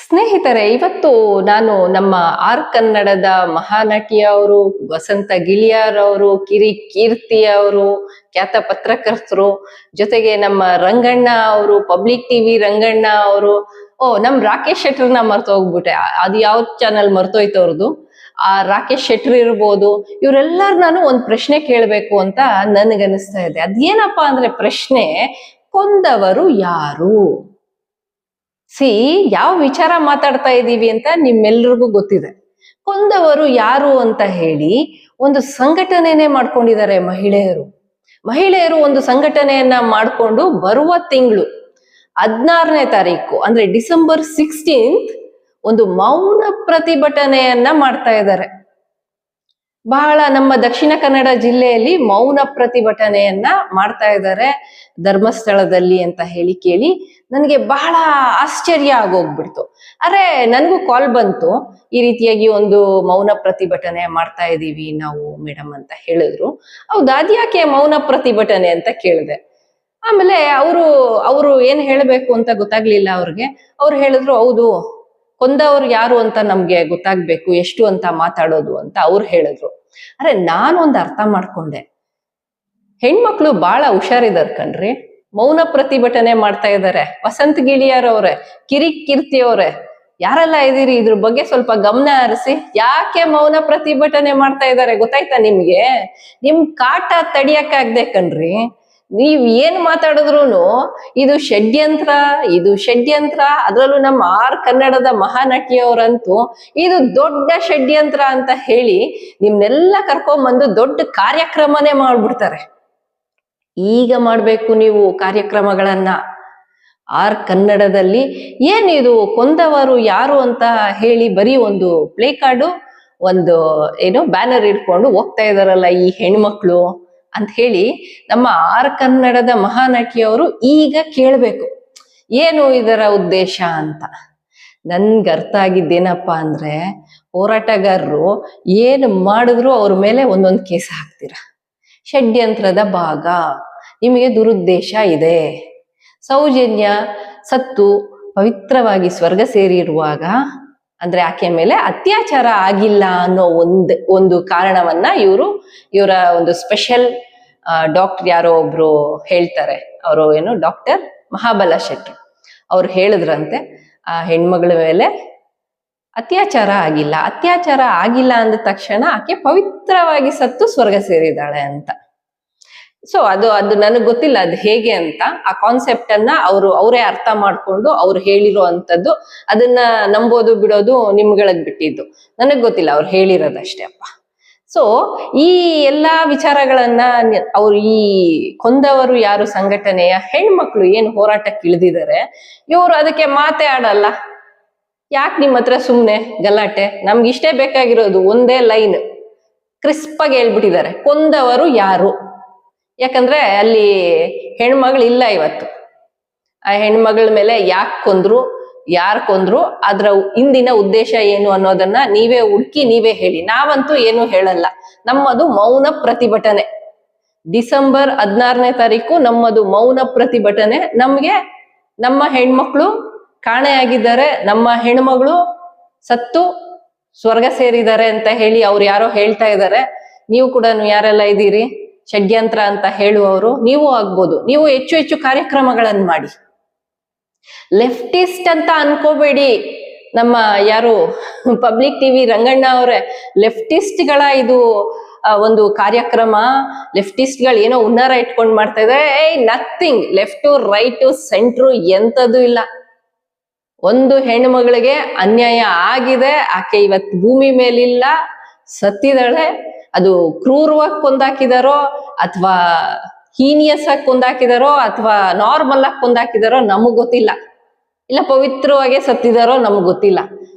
ಸ್ನೇಹಿತರೆ, ಇವತ್ತು ನಾನು ನಮ್ಮ ಆರ್ ಕನ್ನಡದ ಮಹಾನಟಿಯವರು ವಸಂತ ಗಿಳಿಯಾರ್ ಅವರು, ಕೀರ್ತಿ ಅವರು, ಖ್ಯಾತ ಪತ್ರಕರ್ತರು, ಜೊತೆಗೆ ನಮ್ಮ ರಂಗಣ್ಣ ಅವರು, ಪಬ್ಲಿಕ್ ಟಿವಿ ರಂಗಣ್ಣ ಅವರು, ನಮ್ ರಾಕೇಶ್ ಶೆಟ್ಟರ್ನ ಮರ್ತೋಗ್ಬಿಟ್ಟೆ. ಅದು ಯಾವ ಚಾನಲ್ ಮರ್ತೋಯ್ತು ಅವ್ರದ್ದು. ಆ ರಾಕೇಶ್ ಶೆಟ್ಟರ್ ಇರ್ಬೋದು, ಇವರೆಲ್ಲರೂ ನಾನು ಒಂದ್ ಪ್ರಶ್ನೆ ಕೇಳ್ಬೇಕು ಅಂತ ನನ್ಗನಿಸ್ತಾ ಇದೆ. ಅದೇನಪ್ಪಾ ಅಂದ್ರೆ ಪ್ರಶ್ನೆ, ಕೊಂದವರು ಯಾರು? ಯಾವ ವಿಚಾರ ಮಾತಾಡ್ತಾ ಇದ್ದೀವಿ ಅಂತ ನಿಮ್ಮೆಲ್ರಿಗೂ ಗೊತ್ತಿದೆ. ಕೊಂದವರು ಯಾರು ಅಂತ ಹೇಳಿ ಒಂದು ಸಂಘಟನೆನೇ ಮಾಡ್ಕೊಂಡಿದ್ದಾರೆ ಮಹಿಳೆಯರು ಒಂದು ಸಂಘಟನೆಯನ್ನ ಮಾಡ್ಕೊಂಡು ಬರುವ ತಿಂಗಳು 16ನೇ ತಾರೀಕು ಅಂದ್ರೆ ಡಿಸೆಂಬರ್ 16th ಒಂದು ಮೌನ ಪ್ರತಿಭಟನೆಯನ್ನ ಮಾಡ್ತಾ ಇದ್ದಾರೆ. ಬಹಳ ನಮ್ಮ ದಕ್ಷಿಣ ಕನ್ನಡ ಜಿಲ್ಲೆಯಲ್ಲಿ ಮೌನ ಪ್ರತಿಭಟನೆಯನ್ನ ಮಾಡ್ತಾ ಇದ್ದಾರೆ ಧರ್ಮಸ್ಥಳದಲ್ಲಿ ಅಂತ ಹೇಳಿ ಕೇಳಿ ನನಗೆ ಬಹಳ ಆಶ್ಚರ್ಯ ಆಗೋಗ್ಬಿಡ್ತು. ನನಗೂ ಕಾಲ್ ಬಂತು, ಈ ರೀತಿಯಾಗಿ ಒಂದು ಮೌನ ಪ್ರತಿಭಟನೆ ಮಾಡ್ತಾ ಇದೀವಿ ನಾವು ಮೇಡಮ್ ಅಂತ ಹೇಳಿದ್ರು. ಹೌದಾ, ಅದ್ಯಾಕೆ ಮೌನ ಪ್ರತಿಭಟನೆ ಅಂತ ಕೇಳಿದೆ. ಆಮೇಲೆ ಅವರು ಏನ್ ಹೇಳ್ಬೇಕು ಅಂತ ಗೊತ್ತಾಗ್ಲಿಲ್ಲ ಅವ್ರಿಗೆ. ಅವ್ರು ಹೇಳಿದ್ರು, ಹೌದು, ಕೊಂದವ್ರು ಯಾರು ಅಂತ ನಮ್ಗೆ ಗೊತ್ತಾಗ್ಬೇಕು, ಎಷ್ಟು ಅಂತ ಮಾತಾಡೋದು ಅಂತ ಅವ್ರು ಹೇಳಿದ್ರು. ನಾನೊಂದು ಅರ್ಥ ಮಾಡ್ಕೊಂಡೆ, ಹೆಣ್ಮಕ್ಳು ಬಹಳ ಹುಷಾರಿದಾರ್ ಕಣ್ರಿ. ಮೌನ ಪ್ರತಿಭಟನೆ ಮಾಡ್ತಾ ಇದ್ದಾರೆ. ವಸಂತ ಗಿಳಿಯಾರ್ ಅವ್ರೆ, ಕೀರ್ತಿ ಅವ್ರೆ, ಯಾರೆಲ್ಲ ಇದೀರಿ ಇದ್ರ ಬಗ್ಗೆ ಸ್ವಲ್ಪ ಗಮನ ಹರಿಸಿ. ಯಾಕೆ ಮೌನ ಪ್ರತಿಭಟನೆ ಮಾಡ್ತಾ ಇದ್ದಾರೆ ಗೊತ್ತಾಯ್ತಾ ನಿಮ್ಗೆ? ನಿಮ್ ಕಾಟ ತಡಿಯಕ್ಕಾಗ್ದೆ ಕಣ್ರಿ. ನೀವ್ ಏನ್ ಮಾತಾಡಿದ್ರು ಇದು ಷಡ್ಯಂತ್ರ. ಅದ್ರಲ್ಲೂ ನಮ್ಮ ಆರ್ ಕನ್ನಡದ ಮಹಾನಟಿಯವರಂತೂ ಇದು ದೊಡ್ಡ ಷಡ್ಯಂತ್ರ ಅಂತ ಹೇಳಿ ನಿಮ್ನೆಲ್ಲ ಕರ್ಕೊಂಡ್ಬಂದು ದೊಡ್ಡ ಕಾರ್ಯಕ್ರಮನೇ ಮಾಡ್ಬಿಡ್ತಾರೆ. ಈಗ ಮಾಡ್ಬೇಕು ನೀವು ಕಾರ್ಯಕ್ರಮಗಳನ್ನ. ಆರ್ ಕನ್ನಡದಲ್ಲಿ ಏನಿದು ಕೊಂದವರು ಯಾರು ಅಂತ ಹೇಳಿ ಬರೀ ಒಂದು ಪ್ಲೇ ಕಾರ್ಡು, ಒಂದು ಬ್ಯಾನರ್ ಇಟ್ಕೊಂಡು ಹೋಗ್ತಾ ಇದಾರಲ್ಲ ಈ ಹೆಣ್ಮಕ್ಳು ಅಂತ ಹೇಳಿ ನಮ್ಮ ಆರ್ ಕನ್ನಡದ ಮಹಾನಟಿಯವರು ಈಗ ಕೇಳ್ಬೇಕು ಏನು ಇದರ ಉದ್ದೇಶ ಅಂತ. ನನ್ಗೆ ಅರ್ಥ ಆಗಿದ್ದೇನಪ್ಪಾ ಅಂದ್ರೆ, ಹೋರಾಟಗಾರರು ಏನು ಮಾಡಿದ್ರು ಅವ್ರ ಮೇಲೆ ಒಂದೊಂದು ಕೇಸ್ ಹಾಕ್ತೀರ. ಷಡ್ಯಂತ್ರದ ಭಾಗ, ನಿಮಗೆ ದುರುದ್ದೇಶ ಇದೆ. ಸೌಜನ್ಯ ಸತ್ತು ಪವಿತ್ರವಾಗಿ ಸ್ವರ್ಗ ಸೇರಿರುವಾಗ ಅಂದ್ರೆ ಆಕೆ ಮೇಲೆ ಅತ್ಯಾಚಾರ ಆಗಿಲ್ಲ ಅನ್ನೋ ಒಂದು ಕಾರಣವನ್ನ ಇವರ ಒಂದು ಸ್ಪೆಷಲ್ ಡಾಕ್ಟರ್ ಯಾರೋ ಒಬ್ರು ಹೇಳ್ತಾರೆ. ಅವರು ಡಾಕ್ಟರ್ ಮಹಾಬಲ ಶೆಟ್ಟಿ ಅವ್ರು ಹೇಳಿದ್ರಂತೆ, ಆ ಹೆಣ್ಮಗಳ ಮೇಲೆ ಅತ್ಯಾಚಾರ ಆಗಿಲ್ಲ ಅಂದ ತಕ್ಷಣ ಆಕೆ ಪವಿತ್ರವಾಗಿ ಸತ್ತು ಸ್ವರ್ಗ ಸೇರಿದಾಳೆ ಅಂತ. ಸೊ ಅದು ನನಗ್ ಗೊತ್ತಿಲ್ಲ ಅದು ಹೇಗೆ ಅಂತ. ಆ ಕಾನ್ಸೆಪ್ಟ್ ಅನ್ನ ಅವರೇ ಅರ್ಥ ಮಾಡ್ಕೊಂಡು ಅವ್ರು ಹೇಳಿರೋ ಅಂತದ್ದು, ಅದನ್ನ ನಂಬೋದು ಬಿಡೋದು ನಿಮ್ಗಳಿಗೆ ಬಿಟ್ಟಿದ್ದು. ನನಗ್ ಗೊತ್ತಿಲ್ಲ, ಅವ್ರು ಹೇಳಿರೋದಷ್ಟೇ ಅಪ್ಪ. ಸೊ ಈ ಎಲ್ಲಾ ವಿಚಾರಗಳನ್ನ ಈ ಕೊಂದವರು ಯಾರು ಸಂಘಟನೆಯ ಹೆಣ್ಮಕ್ಳು ಏನು ಹೋರಾಟಕ್ಕೆ ಇಳಿದಿದ್ದಾರೆ, ಇವರು ಅದಕ್ಕೆ ಮಾತೇ ಆಡಲ್ಲ. ಯಾಕೆ ನಿಮ್ಮ ಹತ್ರ ಸುಮ್ನೆ ಗಲಾಟೆ? ನಮ್ಗೆ ಇಷ್ಟೇ ಬೇಕಾಗಿರೋದು ಒಂದೇ ಲೈನ್, ಕ್ರಿಸ್ಪ್ ಆಗಿ ಹೇಳ್ಬಿಟ್ಟಿದ್ದಾರೆ, ಕೊಂದವರು ಯಾರು. ಯಾಕಂದ್ರೆ ಅಲ್ಲಿ ಹೆಣ್ಮಗಳು ಇಲ್ಲ ಇವತ್ತು. ಆ ಹೆಣ್ಮಗಳ ಮೇಲೆ ಯಾಕೆ ಕೊಂದ್ರು, ಯಾರು ಕೊಂದ್ರು, ಅದ್ರ ಹಿಂದಿನ ಉದ್ದೇಶ ಏನು ಅನ್ನೋದನ್ನ ನೀವೇ ಹುಡುಕಿ ನೀವೇ ಹೇಳಿ. ನಾವಂತೂ ಏನು ಹೇಳಲ್ಲ. ನಮ್ಮದು ಮೌನ ಪ್ರತಿಭಟನೆ. ಡಿಸೆಂಬರ್ 16ನೇ ತಾರೀಕು ನಮ್ಮದು ಮೌನ ಪ್ರತಿಭಟನೆ. ನಮ್ಗೆ ನಮ್ಮ ಹೆಣ್ಮಕ್ಳು ಕಾಣೆಯಾಗಿದ್ದಾರೆ, ನಮ್ಮ ಹೆಣ್ಮಗಳು ಸತ್ತು ಸ್ವರ್ಗ ಸೇರಿದ್ದಾರೆ ಅಂತ ಹೇಳಿ ಅವ್ರು ಯಾರೋ ಹೇಳ್ತಾ ಇದ್ದಾರೆ. ನೀವು ಕೂಡ ಯಾರೆಲ್ಲ ಇದ್ದೀರಿ ಷಡ್ಯಂತ್ರ ಅಂತ ಹೇಳುವವರು, ನೀವು ಆಗ್ಬೋದು. ನೀವು ಹೆಚ್ಚು ಕಾರ್ಯಕ್ರಮಗಳನ್ನ ಮಾಡಿ. ಲೆಫ್ಟಿಸ್ಟ್ ಅಂತ ಅನ್ಕೋಬೇಡಿ. ನಮ್ಮ ಯಾರು ಪಬ್ಲಿಕ್ ಟಿವಿ ರಂಗಣ್ಣ ಅವರೇ, ಲೆಫ್ಟಿಸ್ಟ್ಗಳ ಇದು ಒಂದು ಕಾರ್ಯಕ್ರಮ, ಲೆಫ್ಟಿಸ್ಟ್ಗಳು ಏನೋ ಹುನ್ನಾರ ಇಟ್ಕೊಂಡು ಮಾಡ್ತಾ ಇದ್ದಾರೆ. ನಥಿಂಗ್. ಲೆಫ್ಟು ರೈಟು ಸೆಂಟ್ರು ಎಂತದ್ದು ಇಲ್ಲ. ಒಂದು ಹೆಣ್ಮಗಳಿಗೆ ಅನ್ಯಾಯ ಆಗಿದೆ, ಆಕೆ ಇವತ್ತು ಭೂಮಿ ಮೇಲಿಲ್ಲ, ಸತ್ತಿದಾಳೆ. ಅದು ಕ್ರೂರವಾಗಿ ಕೊಂದಾಕಿದಾರೋ ಅಥವಾ ಹೀನಿಯಸ್ ಆಗಿ ಕೊಂದಾಕಿದಾರೋ ಅಥವಾ ನಾರ್ಮಲ್ ಆಗಿ ಕೊಂದಾಕಿದಾರೋ ನಮಗ್ ಗೊತ್ತಿಲ್ಲ. ಇಲ್ಲ ಪವಿತ್ರವಾಗಿ ಸತ್ತಿದಾರೋ ನಮಗ್ ಗೊತ್ತಿಲ್ಲ.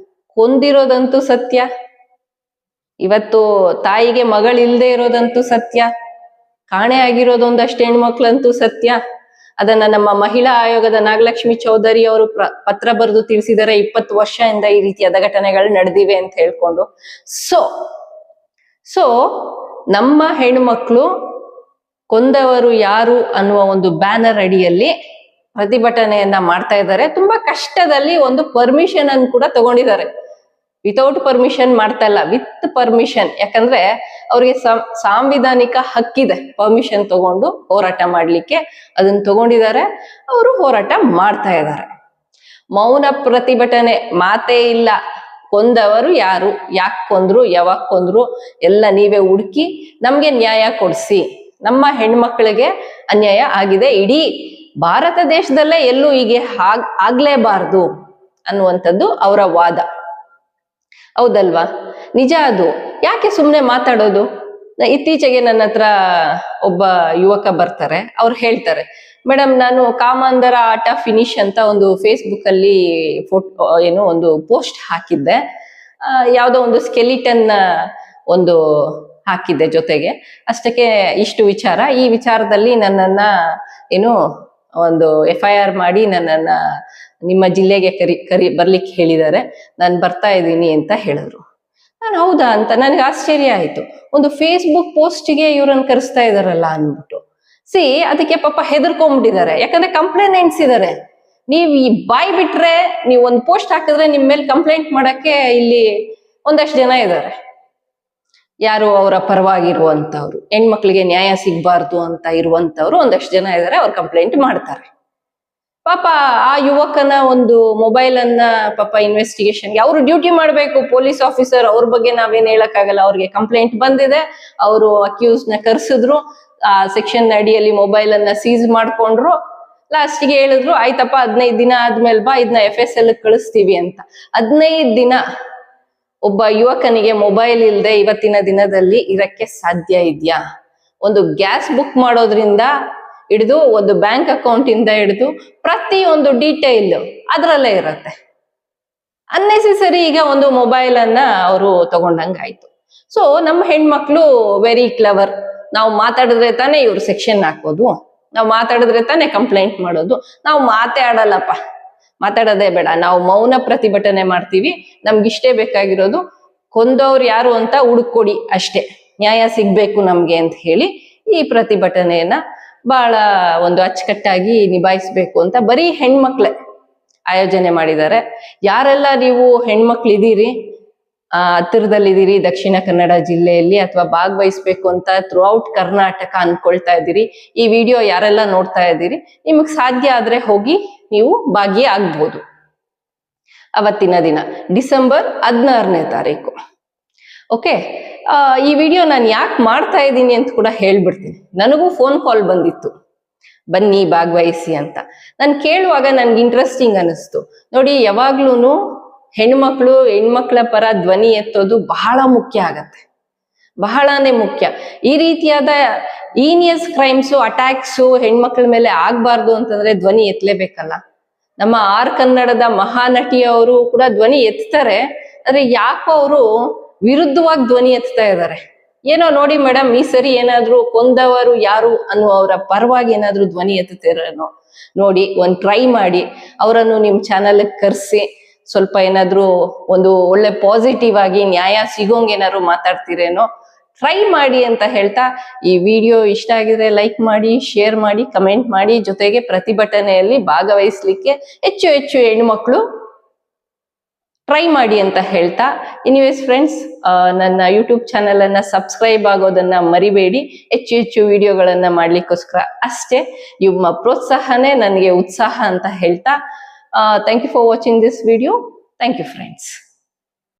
ಕೊಂದಿರೋದಂತೂ ಸತ್ಯ. ಇವತ್ತು ತಾಯಿಗೆ ಮಗಳಿಲ್ದೇ ಇರೋದಂತೂ ಸತ್ಯ. ಕಾಣೆ ಆಗಿರೋದೊಂದಷ್ಟು ಹೆಣ್ಮಕ್ಳಂತೂ ಸತ್ಯ. ಅದನ್ನ ನಮ್ಮ ಮಹಿಳಾ ಆಯೋಗದ ನಾಗಲಕ್ಷ್ಮಿ ಚೌಧರಿ ಅವರು ಪತ್ರ ಬರೆದು ತಿಳಿಸಿದರೆ 20 ವರ್ಷದಿಂದ ಈ ರೀತಿಯಾದ ಘಟನೆಗಳು ನಡೆದಿವೆ ಅಂತ ಹೇಳ್ಕೊಂಡು. ಸೊ ನಮ್ಮ ಹೆಣ್ಮಕ್ಳು ಕೊಂದವರು ಯಾರು ಅನ್ನುವ ಒಂದು ಬ್ಯಾನರ್ ಅಡಿಯಲ್ಲಿ ಪ್ರತಿಭಟನೆಯನ್ನ ಮಾಡ್ತಾ ಇದ್ದಾರೆ. ತುಂಬಾ ಕಷ್ಟದಲ್ಲಿ ಒಂದು ಪರ್ಮಿಷನ್ ಅನ್ನು ಕೂಡ ತಗೊಂಡಿದ್ದಾರೆ. ವಿತೌಟ್ ಪರ್ಮಿಷನ್ ಮಾಡ್ತಾ ಇಲ್ಲ, ವಿತ್ ಪರ್ಮಿಷನ್. ಯಾಕಂದ್ರೆ ಅವ್ರಿಗೆ ಸಾಂವಿಧಾನಿಕ ಹಕ್ಕಿದೆ ಪರ್ಮಿಷನ್ ತಗೊಂಡು ಹೋರಾಟ ಮಾಡ್ಲಿಕ್ಕೆ. ಅದನ್ನ ತಗೊಂಡಿದ್ದಾರೆ, ಅವರು ಹೋರಾಟ ಮಾಡ್ತಾ ಇದ್ದಾರೆ. ಮೌನ ಪ್ರತಿಭಟನೆ, ಮಾತೇ ಇಲ್ಲ. ಕೊಂದವರು ಯಾರು, ಯಾಕೆ ಕೊಂದ್ರು, ಯಾವಾಗ ಕೊಂದ್ರು ಎಲ್ಲ ನೀವೇ ಹುಡುಕಿ ನಮ್ಗೆ ನ್ಯಾಯ ಕೊಡ್ಸಿ. ನಮ್ಮ ಹೆಣ್ಮಕ್ಳಿಗೆ ಅನ್ಯಾಯ ಆಗಿದೆ, ಇಡೀ ಭಾರತ ದೇಶದಲ್ಲೇ ಎಲ್ಲೂ ಹೀಗೆ ಆಗ್ಲೇಬಾರ್ದು ಅನ್ನುವಂಥದ್ದು ಅವರ ವಾದ. ಹೌದಲ್ವಾ? ನಿಜ ಅದು. ಯಾಕೆ ಸುಮ್ಮನೆ ಮಾತಾಡೋದು? ಇತ್ತೀಚೆಗೆ ನನ್ನ ಹತ್ರ ಒಬ್ಬ ಯುವಕ ಬರ್ತಾರೆ, ಅವ್ರು ಹೇಳ್ತಾರೆ, ಮೇಡಮ್ ನಾನು ಕಾಮಾಂಧರ ಆಟ ಫಿನಿಶ್ ಅಂತ ಒಂದು ಫೇಸ್ಬುಕ್ ಅಲ್ಲಿ ಒಂದು ಪೋಸ್ಟ್ ಹಾಕಿದ್ದೆ. ಯಾವುದೋ ಒಂದು ಸ್ಕೆಲಿಟನ್ ಒಂದು ಹಾಕಿದ್ದೆ ಜೊತೆಗೆ. ಅಷ್ಟಕ್ಕೆ ಇಷ್ಟು ವಿಚಾರ, ಈ ವಿಚಾರದಲ್ಲಿ ನನ್ನನ್ನ ಒಂದು FIR ಮಾಡಿ ನನ್ನನ್ನ ನಿಮ್ಮ ಜಿಲ್ಲೆಗೆ ಬರ್ಲಿಕ್ಕೆ ಹೇಳಿದ್ದಾರೆ, ನಾನು ಬರ್ತಾ ಇದ್ದೀನಿ ಅಂತ ಹೇಳಿದ್ರು. ನಾನು ಹೌದಾ ಅಂತ ನನಗೆ ಆಶ್ಚರ್ಯ ಆಯ್ತು. ಒಂದು ಫೇಸ್ಬುಕ್ ಪೋಸ್ಟ್ಗೆ ಇವ್ರನ್ನ ಕರೆಸ್ತಾ ಇದಾರಲ್ಲ ಅಂದ್ಬಿಟ್ಟು. ಅದಕ್ಕೆ ಪಾಪ ಹೆದರ್ಕೊಂಡ್ಬಿಟ್ಟಿದ್ದಾರೆ. ಯಾಕಂದ್ರೆ ಕಂಪ್ಲೇಂಟ್ಸ್ ಇದಾರೆ. ನೀವ್ ಈ ಬಾಯ್ ಬಿಟ್ರೆ, ನೀವು ಒಂದು ಪೋಸ್ಟ್ ಹಾಕಿದ್ರೆ ನಿಮ್ ಮೇಲೆ ಕಂಪ್ಲೇಂಟ್ ಮಾಡಕ್ಕೆ ಇಲ್ಲಿ ಒಂದಷ್ಟು ಜನ ಇದ್ದಾರೆ. ಯಾರು ಅವರ ಪರವಾಗಿರುವಂತವ್ರು, ಹೆಣ್ಮಕ್ಳಿಗೆ ನ್ಯಾಯ ಸಿಗ್ಬಾರ್ದು ಅಂತ ಇರುವಂತವ್ರು ಒಂದಷ್ಟು ಜನ ಇದ್ದಾರೆ. ಅವ್ರು ಕಂಪ್ಲೇಂಟ್ ಮಾಡ್ತಾರೆ. ಪಾಪ ಆ ಯುವಕನ ಒಂದು ಮೊಬೈಲ್ ಅನ್ನ ಪಾಪ ಇನ್ವೆಸ್ಟಿಗೇಷನ್ಗೆ ಅವ್ರು ಡ್ಯೂಟಿ ಮಾಡ್ಬೇಕು, ಪೊಲೀಸ್ ಆಫೀಸರ್, ಅವ್ರ ಬಗ್ಗೆ ನಾವೇನ್ ಹೇಳಕ್ಕಾಗಲ್ಲ. ಅವ್ರಿಗೆ ಕಂಪ್ಲೇಂಟ್ ಬಂದಿದೆ, ಅವರು ಅಕ್ಯೂಸ್ ನ ಕರ್ಸಿದ್ರು, ಆ ಸೆಕ್ಷನ್ ಅಡಿಯಲ್ಲಿ ಮೊಬೈಲ್ ಅನ್ನ ಸೀಸ್ ಮಾಡ್ಕೊಂಡ್ರು. ಲಾಸ್ಟ್ಗೆ ಹೇಳಿದ್ರು, ಆಯ್ತಪ್ಪ 15 ದಿನ ಆದ್ಮೇಲೆ ಬಾ, ಇದನ್ನ FSL ಕಳಿಸ್ತೀವಿ ಅಂತ. 15 ದಿನ ಒಬ್ಬ ಯುವಕನಿಗೆ ಮೊಬೈಲ್ ಇಲ್ಲದೆ ಇವತ್ತಿನ ದಿನದಲ್ಲಿ ಇರಕ್ಕೆ ಸಾಧ್ಯ ಇದೆಯಾ? ಒಂದು ಗ್ಯಾಸ್ ಬುಕ್ ಮಾಡೋದ್ರಿಂದ ಹಿಡಿದು, ಒಂದು ಬ್ಯಾಂಕ್ ಅಕೌಂಟ್ ಇಂದ ಹಿಡಿದು ಪ್ರತಿಯೊಂದು ಡೀಟೇಲ್ ಅದ್ರಲ್ಲೇ ಇರತ್ತೆ. ಅನ್ನೆಸೆಸರಿ ಈಗ ಒಂದು ಮೊಬೈಲ್ ಅನ್ನ ಅವರು ತಗೊಂಡಂಗಾಯ್ತು. ಸೊ ನಮ್ಮ ಹೆಣ್ಮಕ್ಳು ವೆರಿ ಕ್ಲೆವರ್. ನಾವು ಮಾತಾಡಿದ್ರೆ ತಾನೇ ಇವ್ರು ಸೆಕ್ಷನ್ ಹಾಕೋದು, ನಾವು ಮಾತಾಡಿದ್ರೆ ತಾನೇ ಕಂಪ್ಲೇಂಟ್ ಮಾಡೋದು. ನಾವು ಮಾತೇ ಆಡಲ್ಲಪ್ಪ, ಮಾತಾಡೋದೇ ಬೇಡ, ನಾವು ಮೌನ ಪ್ರತಿಭಟನೆ ಮಾಡ್ತೀವಿ. ನಮ್ಗಿಷ್ಟೇ ಬೇಕಾಗಿರೋದು ಕೊಂದವ್ರು ಯಾರು ಅಂತ ಹುಡುಕೊಡಿ ಅಷ್ಟೇ, ನ್ಯಾಯ ಸಿಗ್ಬೇಕು ನಮ್ಗೆ ಅಂತ ಹೇಳಿ ಈ ಪ್ರತಿಭಟನೆಯನ್ನ ಬಹಳ ಒಂದು ಅಚ್ಚುಕಟ್ಟಾಗಿ ನಿಭಾಯಿಸ್ಬೇಕು ಅಂತ ಬರೀ ಹೆಣ್ಮಕ್ಳೇ ಆಯೋಜನೆ ಮಾಡಿದ್ದಾರೆ. ಯಾರೆಲ್ಲ ನೀವು ಹೆಣ್ಮಕ್ಳಿದ್ದೀರಿ, ಹತ್ತಿರದಲ್ಲಿದ್ದೀರಿ, ದಕ್ಷಿಣ ಕನ್ನಡ ಜಿಲ್ಲೆಯಲ್ಲಿ ಅಥವಾ ಭಾಗವಹಿಸ್ಬೇಕು ಅಂತ ಥ್ರೂಔಟ್ ಕರ್ನಾಟಕ ಅನ್ಕೊಳ್ತಾ ಇದ್ದೀರಿ, ಈ ವಿಡಿಯೋ ಯಾರೆಲ್ಲ ನೋಡ್ತಾ ಇದ್ದೀರಿ, ನಿಮಗ್ ಸಾಧ್ಯ ಆದ್ರೆ ಹೋಗಿ ನೀವು ಭಾಗಿಯಾಗ್ಬೋದು. ಅವತ್ತಿನ ದಿನ ಡಿಸೆಂಬರ್ 16ನೇ ತಾರೀಕು. ಓಕೆ, ಈ ವಿಡಿಯೋ ನಾನು ಯಾಕೆ ಮಾಡ್ತಾ ಇದ್ದೀನಿ ಅಂತ ಕೂಡ ಹೇಳ್ಬಿಡ್ತೀನಿ. ನನಗೂ ಫೋನ್ ಕಾಲ್ ಬಂದಿತ್ತು, ಬನ್ನಿ ಭಾಗವಹಿಸಿ ಅಂತ. ನಾನು ಕೇಳುವಾಗ ನನ್ಗೆ ಇಂಟ್ರೆಸ್ಟಿಂಗ್ ಅನಿಸ್ತು. ನೋಡಿ, ಯಾವಾಗ್ಲೂ ಹೆಣ್ಮಕ್ಳ ಪರ ಧ್ವನಿ ಎತ್ತೋದು ಬಹಳ ಮುಖ್ಯ ಆಗತ್ತೆ, ಬಹಳನೇ ಮುಖ್ಯ. ಈ ರೀತಿಯಾದ ಈನಿಯಸ್ ಕ್ರೈಮ್ಸು, ಅಟ್ಯಾಕ್ಸು ಹೆಣ್ಮಕ್ಳ ಮೇಲೆ ಆಗ್ಬಾರ್ದು ಅಂತಂದ್ರೆ ಧ್ವನಿ ಎತ್ತಲೇಬೇಕಲ್ಲ. ನಮ್ಮ ಕನ್ನಡದ ಮಹಾನಟಿಯವರು ಕೂಡ ಧ್ವನಿ ಎತ್ತಾರೆ, ಆದ್ರೆ ಯಾಕೋ ಅವರು ವಿರುದ್ಧವಾಗಿ ಧ್ವನಿ ಎತ್ತಾ ಇದ್ದಾರೆ. ಏನೋ ನೋಡಿ ಮೇಡಮ್, ಈ ಸರಿ ಏನಾದ್ರು ಕೊಂದವರು ಯಾರು ಅನ್ನುವವರ ಪರವಾಗಿ ಏನಾದ್ರು ಧ್ವನಿ ಎತ್ತುತ್ತೀರೇನೋ ನೋಡಿ, ಒಂದ್ ಟ್ರೈ ಮಾಡಿ. ಅವರನ್ನು ನಿಮ್ ಚಾನಲ್ ಕರ್ಸಿ ಸ್ವಲ್ಪ ಏನಾದ್ರು ಒಂದು ಒಳ್ಳೆ ಪಾಸಿಟಿವ್ ಆಗಿ ನ್ಯಾಯ ಸಿಗೋಂಗ್ ಏನಾದ್ರು ಮಾತಾಡ್ತೀರೇನೋ ಟ್ರೈ ಮಾಡಿ ಅಂತ ಹೇಳ್ತಾ, ಈ ವಿಡಿಯೋ ಇಷ್ಟ ಆಗಿದ್ರೆ ಲೈಕ್ ಮಾಡಿ, ಶೇರ್ ಮಾಡಿ, ಕಮೆಂಟ್ ಮಾಡಿ. ಜೊತೆಗೆ ಪ್ರತಿಭಟನೆಯಲ್ಲಿ ಭಾಗವಹಿಸ್ಲಿಕ್ಕೆ ಹೆಚ್ಚು ಹೆಚ್ಚು ಹೆಣ್ಮಕ್ಳು ಟ್ರೈ ಮಾಡಿ ಅಂತ ಹೇಳ್ತಾ, ಎನಿವೇಸ್ ಫ್ರೆಂಡ್ಸ್, ನನ್ನ ಯೂಟ್ಯೂಬ್ ಚಾನೆಲ್ ಅನ್ನ ಸಬ್ಸ್ಕ್ರೈಬ್ ಆಗೋದನ್ನ ಮರಿಬೇಡಿ. ಹೆಚ್ಚು ಹೆಚ್ಚು ವಿಡಿಯೋಗಳನ್ನ ಮಾಡ್ಲಿಕ್ಕೋಸ್ಕರ ಅಷ್ಟೇ. ನಿಮ್ಮ ಪ್ರೋತ್ಸಾಹನೇ ನನಗೆ ಉತ್ಸಾಹ ಅಂತ ಹೇಳ್ತಾ, thank you for watching this video. Thank you friends.